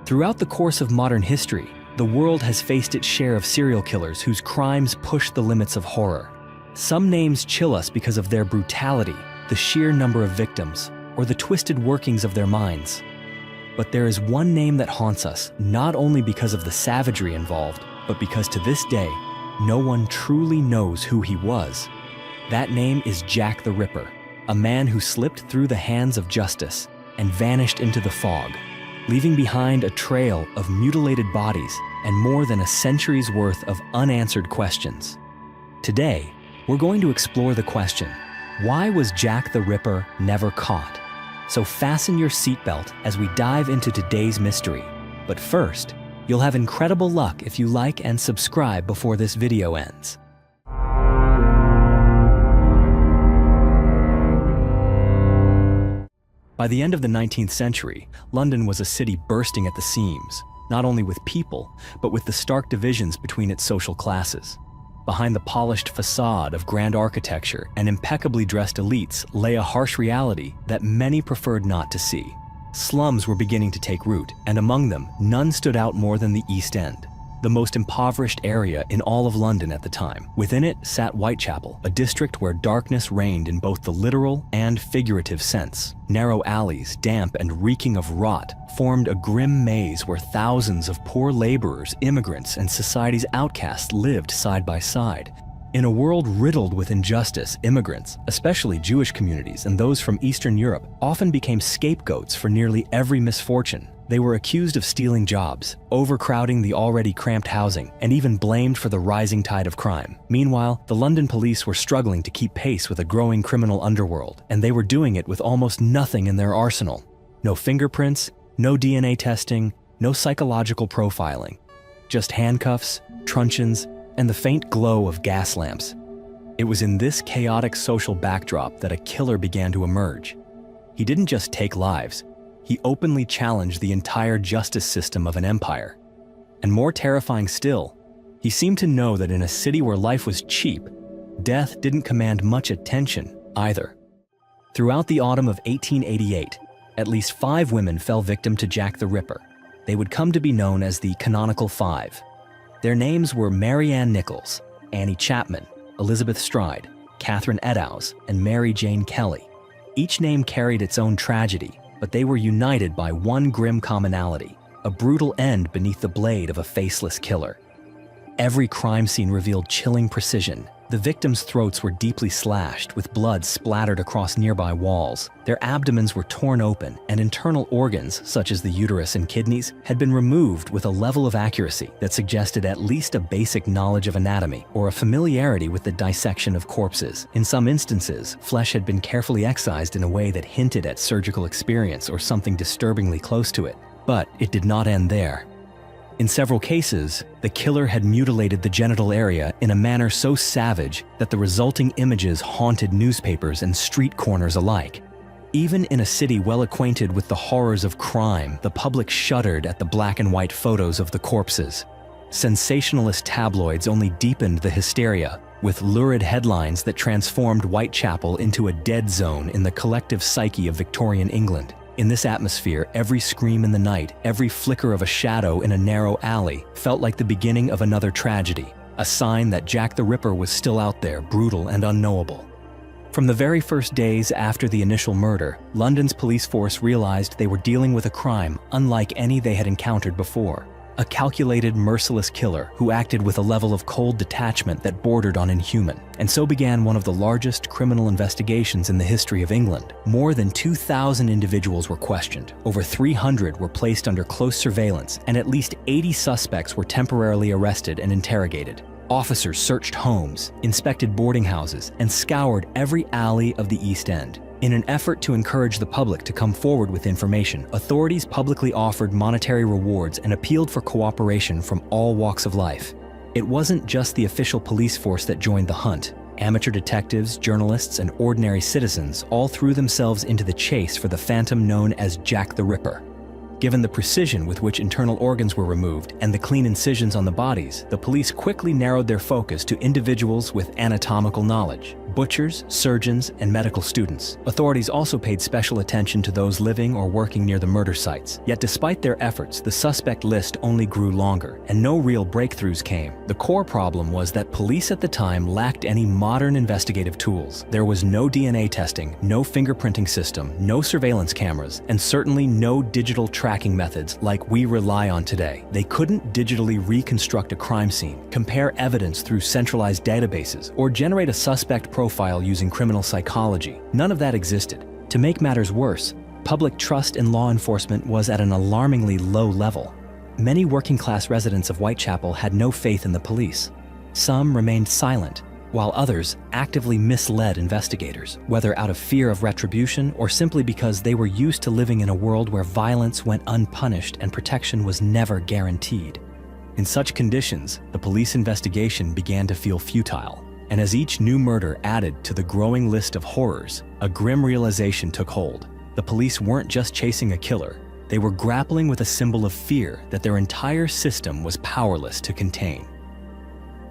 Throughout the course of modern history, the world has faced its share of serial killers whose crimes push the limits of horror. Some names chill us because of their brutality, the sheer number of victims, or the twisted workings of their minds. But there is one name that haunts us, not only because of the savagery involved, but because to this day, no one truly knows who he was. That name is Jack the Ripper, a man who slipped through the hands of justice and vanished into the fog, leaving behind a trail of mutilated bodies and more than a century's worth of unanswered questions. Today, we're going to explore the question, why was Jack the Ripper never caught? So fasten your seatbelt as we dive into today's mystery. But first, you'll have incredible luck if you like and subscribe before this video ends. By the end of the 19th century, London was a city bursting at the seams, not only with people, but with the stark divisions between its social classes. Behind the polished facade of grand architecture and impeccably dressed elites lay a harsh reality that many preferred not to see. Slums were beginning to take root, and among them, none stood out more than the East End, the most impoverished area in all of London at the time. Within it sat Whitechapel, a district where darkness reigned in both the literal and figurative sense. Narrow alleys, damp and reeking of rot, formed a grim maze where thousands of poor laborers, immigrants, and society's outcasts lived side by side. In a world riddled with injustice, immigrants, especially Jewish communities and those from Eastern Europe, often became scapegoats for nearly every misfortune. They were accused of stealing jobs, overcrowding the already cramped housing, and even blamed for the rising tide of crime. Meanwhile, the London police were struggling to keep pace with a growing criminal underworld, and they were doing it with almost nothing in their arsenal. No fingerprints, no DNA testing, no psychological profiling. Just handcuffs, truncheons, and the faint glow of gas lamps. It was in this chaotic social backdrop that a killer began to emerge. He didn't just take lives, he openly challenged the entire justice system of an empire. And more terrifying still, he seemed to know that in a city where life was cheap, death didn't command much attention either. Throughout the autumn of 1888, at least 5 women fell victim to Jack the Ripper. They would come to be known as the Canonical Five. Their names were Mary Ann Nichols, Annie Chapman, Elizabeth Stride, Catherine Eddowes, and Mary Jane Kelly. Each name carried its own tragedy, but they were united by one grim commonality, a brutal end beneath the blade of a faceless killer. Every crime scene revealed chilling precision. The victims' throats were deeply slashed, with blood splattered across nearby walls. Their abdomens were torn open, and internal organs, such as the uterus and kidneys, had been removed with a level of accuracy that suggested at least a basic knowledge of anatomy or a familiarity with the dissection of corpses. In some instances, flesh had been carefully excised in a way that hinted at surgical experience or something disturbingly close to it. But it did not end there. In several cases, the killer had mutilated the genital area in a manner so savage that the resulting images haunted newspapers and street corners alike. Even in a city well acquainted with the horrors of crime, the public shuddered at the black and white photos of the corpses. Sensationalist tabloids only deepened the hysteria, with lurid headlines that transformed Whitechapel into a dead zone in the collective psyche of Victorian England. In this atmosphere, every scream in the night, every flicker of a shadow in a narrow alley felt like the beginning of another tragedy, a sign that Jack the Ripper was still out there, brutal and unknowable. From the very first days after the initial murder, London's police force realized they were dealing with a crime unlike any they had encountered before. A calculated, merciless killer who acted with a level of cold detachment that bordered on inhuman. And so began one of the largest criminal investigations in the history of England. More than 2,000 individuals were questioned, over 300 were placed under close surveillance, and at least 80 suspects were temporarily arrested and interrogated. Officers searched homes, inspected boarding houses, and scoured every alley of the East End. In an effort to encourage the public to come forward with information, authorities publicly offered monetary rewards and appealed for cooperation from all walks of life. It wasn't just the official police force that joined the hunt. Amateur detectives, journalists, and ordinary citizens all threw themselves into the chase for the phantom known as Jack the Ripper. Given the precision with which internal organs were removed and the clean incisions on the bodies, the police quickly narrowed their focus to individuals with anatomical knowledge. butchers, surgeons, and medical students. Authorities also paid special attention to those living or working near the murder sites. Yet despite their efforts, the suspect list only grew longer, and no real breakthroughs came. The core problem was that police at the time lacked any modern investigative tools. There was no DNA testing, no fingerprinting system, no surveillance cameras, and certainly no digital tracking methods like we rely on today. They couldn't digitally reconstruct a crime scene, compare evidence through centralized databases, or generate a suspect profile using criminal psychology. None of that existed. To make matters worse, public trust in law enforcement was at an alarmingly low level. Many working-class residents of Whitechapel had no faith in the police. Some remained silent, while others actively misled investigators, whether out of fear of retribution or simply because they were used to living in a world where violence went unpunished and protection was never guaranteed. In such conditions, the police investigation began to feel futile. And as each new murder added to the growing list of horrors, a grim realization took hold. The police weren't just chasing a killer, they were grappling with a symbol of fear that their entire system was powerless to contain.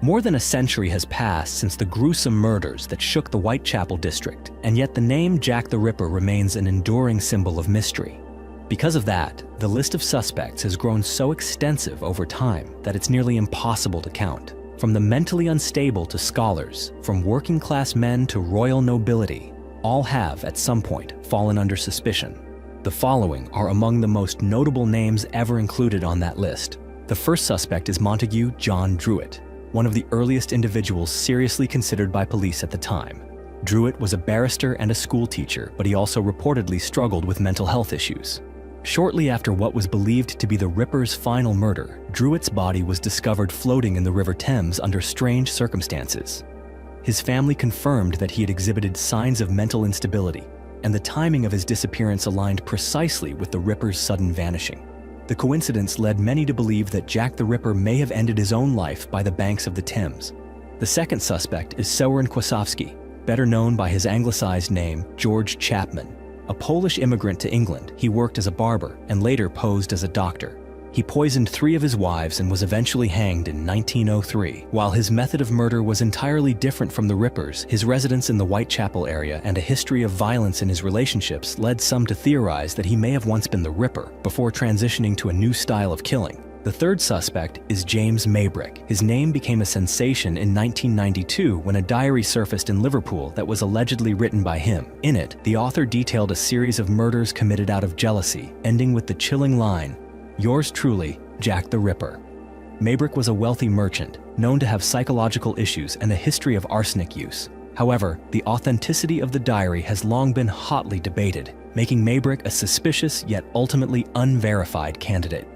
More than a century has passed since the gruesome murders that shook the Whitechapel district, and yet the name Jack the Ripper remains an enduring symbol of mystery. Because of that, the list of suspects has grown so extensive over time that it's nearly impossible to count. From the mentally unstable to scholars, from working-class men to royal nobility, all have, at some point, fallen under suspicion. The following are among the most notable names ever included on that list. The first suspect is Montague John Druitt, one of the earliest individuals seriously considered by police at the time. Druitt was a barrister and a school teacher, but he also reportedly struggled with mental health issues. Shortly after what was believed to be the Ripper's final murder, Druitt's body was discovered floating in the River Thames under strange circumstances. His family confirmed that he had exhibited signs of mental instability, and the timing of his disappearance aligned precisely with the Ripper's sudden vanishing. The coincidence led many to believe that Jack the Ripper may have ended his own life by the banks of the Thames. The second suspect is Soren Kwiatkowski, better known by his anglicized name, George Chapman. A Polish immigrant to England, he worked as a barber and later posed as a doctor. He poisoned 3 of his wives and was eventually hanged in 1903. While his method of murder was entirely different from the Ripper's, his residence in the Whitechapel area and a history of violence in his relationships led some to theorize that he may have once been the Ripper before transitioning to a new style of killing. The third suspect is James Maybrick. His name became a sensation in 1992 when a diary surfaced in Liverpool that was allegedly written by him. In it, the author detailed a series of murders committed out of jealousy, ending with the chilling line, "Yours truly, Jack the Ripper." Maybrick was a wealthy merchant, known to have psychological issues and a history of arsenic use. However, the authenticity of the diary has long been hotly debated, making Maybrick a suspicious yet ultimately unverified candidate.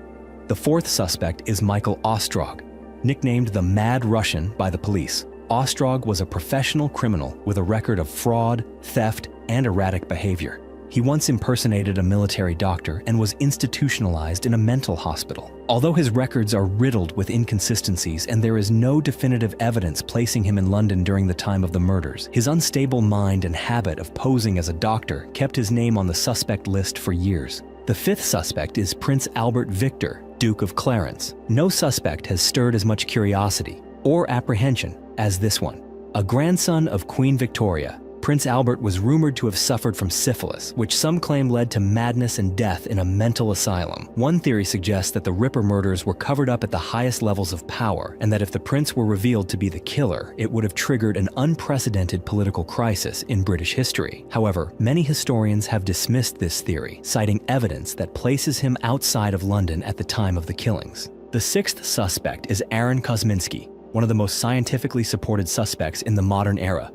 The fourth suspect is Michael Ostrog. Nicknamed the Mad Russian by the police, Ostrog was a professional criminal with a record of fraud, theft, and erratic behavior. He once impersonated a military doctor and was institutionalized in a mental hospital. Although his records are riddled with inconsistencies and there is no definitive evidence placing him in London during the time of the murders, his unstable mind and habit of posing as a doctor kept his name on the suspect list for years. The fifth suspect is Prince Albert Victor, Duke of Clarence. No suspect has stirred as much curiosity or apprehension as this one. A grandson of Queen Victoria, Prince Albert was rumored to have suffered from syphilis, which some claim led to madness and death in a mental asylum. One theory suggests that the Ripper murders were covered up at the highest levels of power, and that if the prince were revealed to be the killer, it would have triggered an unprecedented political crisis in British history. However, many historians have dismissed this theory, citing evidence that places him outside of London at the time of the killings. The sixth suspect is Aaron Kosminski, one of the most scientifically supported suspects in the modern era.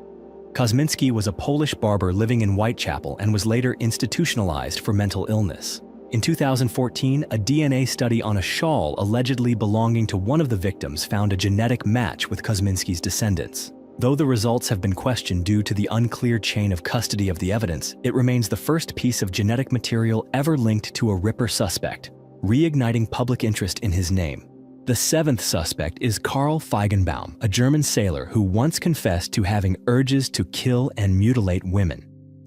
Kosminski was a Polish barber living in Whitechapel and was later institutionalized for mental illness. In 2014, a DNA study on a shawl allegedly belonging to one of the victims found a genetic match with Kosminski's descendants. Though the results have been questioned due to the unclear chain of custody of the evidence, it remains the first piece of genetic material ever linked to a Ripper suspect, reigniting public interest in his name. The seventh suspect is Karl Feigenbaum, a German sailor who once confessed to having urges to kill and mutilate women.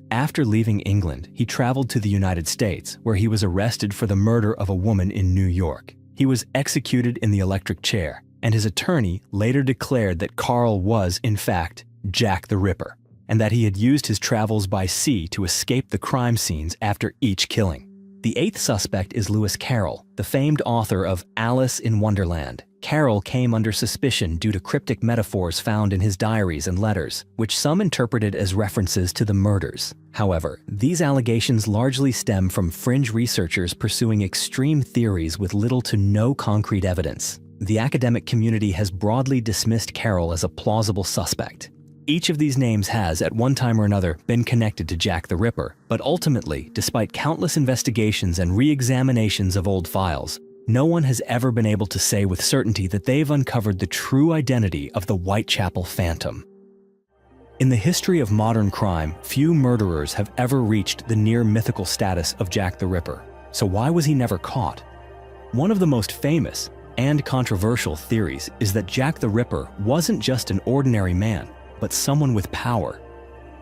After leaving England, he traveled to the United States, where he was arrested for the murder of a woman in New York. He was executed in the electric chair, and his attorney later declared that Karl was, in fact, Jack the Ripper. and that he had used his travels by sea to escape the crime scenes after each killing. The eighth suspect is Lewis Carroll, the famed author of Alice in Wonderland. Carroll came under suspicion due to cryptic metaphors found in his diaries and letters, which some interpreted as references to the murders. However, these allegations largely stem from fringe researchers pursuing extreme theories with little to no concrete evidence. The academic community has broadly dismissed Carroll as a plausible suspect. Each of these names has, at one time or another, been connected to Jack the Ripper, but ultimately, despite countless investigations and re-examinations of old files, no one has ever been able to say with certainty that they've uncovered the true identity of the Whitechapel Phantom. In the history of modern crime, few murderers have ever reached the near-mythical status of Jack the Ripper. So why was he never caught? One of the most famous and controversial theories is that Jack the Ripper wasn't just an ordinary man, but someone with power.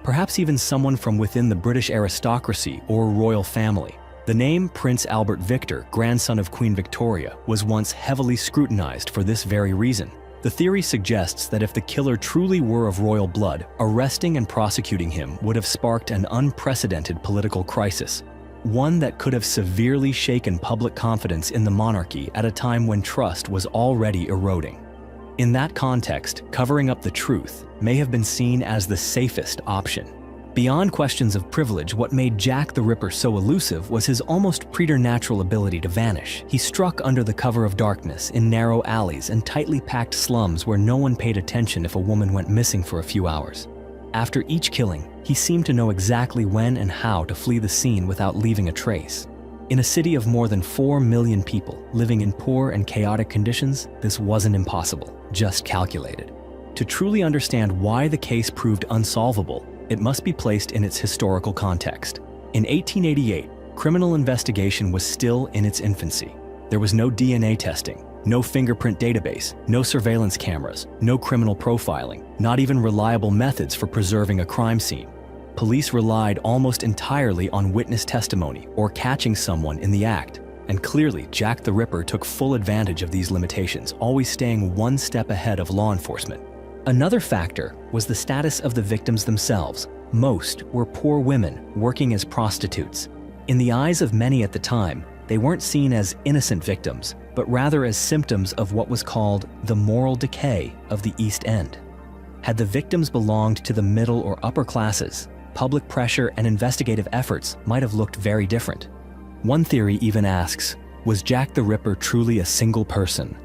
Perhaps even someone from within the British aristocracy or royal family. The name Prince Albert Victor, grandson of Queen Victoria, was once heavily scrutinized for this very reason. The theory suggests that if the killer truly were of royal blood, arresting and prosecuting him would have sparked an unprecedented political crisis, one that could have severely shaken public confidence in the monarchy at a time when trust was already eroding. In that context, covering up the truth may have been seen as the safest option. Beyond questions of privilege, what made Jack the Ripper so elusive was his almost preternatural ability to vanish. He struck under the cover of darkness in narrow alleys and tightly packed slums where no one paid attention if a woman went missing for a few hours. After each killing, he seemed to know exactly when and how to flee the scene without leaving a trace. In a city of more than 4 million people living in poor and chaotic conditions, this wasn't impossible, just calculated. To truly understand why the case proved unsolvable, it must be placed in its historical context. In 1888, criminal investigation was still in its infancy. There was no DNA testing, no fingerprint database, no surveillance cameras, no criminal profiling, not even reliable methods for preserving a crime scene. Police relied almost entirely on witness testimony or catching someone in the act. And clearly, Jack the Ripper took full advantage of these limitations, always staying one step ahead of law enforcement. Another factor was the status of the victims themselves. Most were poor women working as prostitutes. In the eyes of many at the time, they weren't seen as innocent victims, but rather as symptoms of what was called the moral decay of the East End. Had the victims belonged to the middle or upper classes, public pressure and investigative efforts might have looked very different. One theory even asks, was Jack the Ripper truly a single person?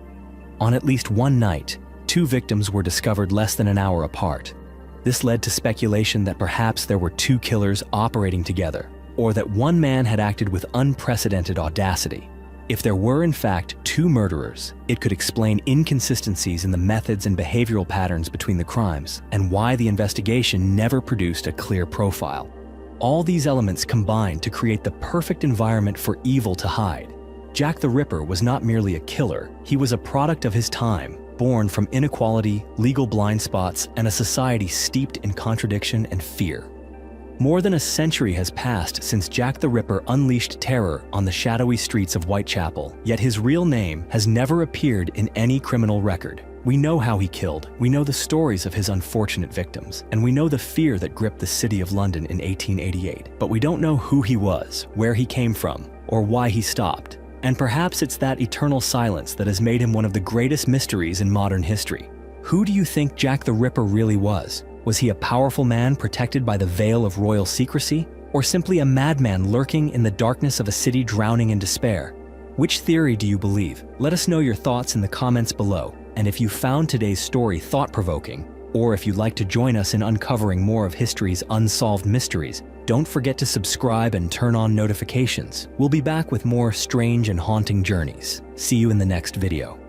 On at least one night, 2 victims were discovered less than an hour apart. This led to speculation that perhaps there were 2 killers operating together, or that one man had acted with unprecedented audacity. If there were in fact 2 murderers, it could explain inconsistencies in the methods and behavioral patterns between the crimes, and why the investigation never produced a clear profile. All these elements combined to create the perfect environment for evil to hide. Jack the Ripper was not merely a killer, he was a product of his time, born from inequality, legal blind spots, and a society steeped in contradiction and fear. More than a century has passed since Jack the Ripper unleashed terror on the shadowy streets of Whitechapel, yet his real name has never appeared in any criminal record. We know how he killed, we know the stories of his unfortunate victims, and we know the fear that gripped the city of London in 1888. But we don't know who he was, where he came from, or why he stopped. And perhaps it's that eternal silence that has made him one of the greatest mysteries in modern history. Who do you think Jack the Ripper really was? Was he a powerful man protected by the veil of royal secrecy? Or simply a madman lurking in the darkness of a city drowning in despair? Which theory do you believe? Let us know your thoughts in the comments below. And if you found today's story thought-provoking, or if you'd like to join us in uncovering more of history's unsolved mysteries, don't forget to subscribe and turn on notifications. We'll be back with more strange and haunting journeys. See you in the next video.